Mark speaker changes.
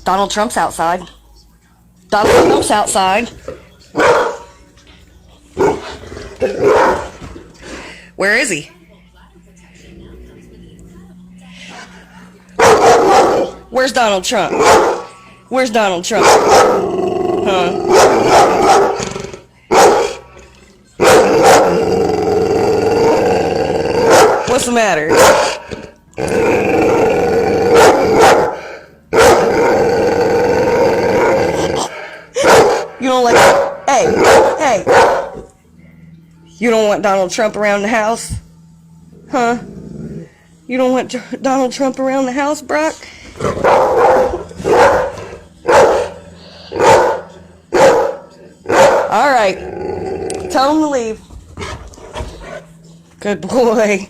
Speaker 1: Donald Trump's outside. Donald Trump's outside. Where is he? Where's Donald Trump? Where's Donald Trump? Huh? What's the matter? You don't like... Hey. You don't want Donald Trump around the house? Huh? You don't want Donald Trump around the house, Brock? Alright. Tell him to leave. Good boy.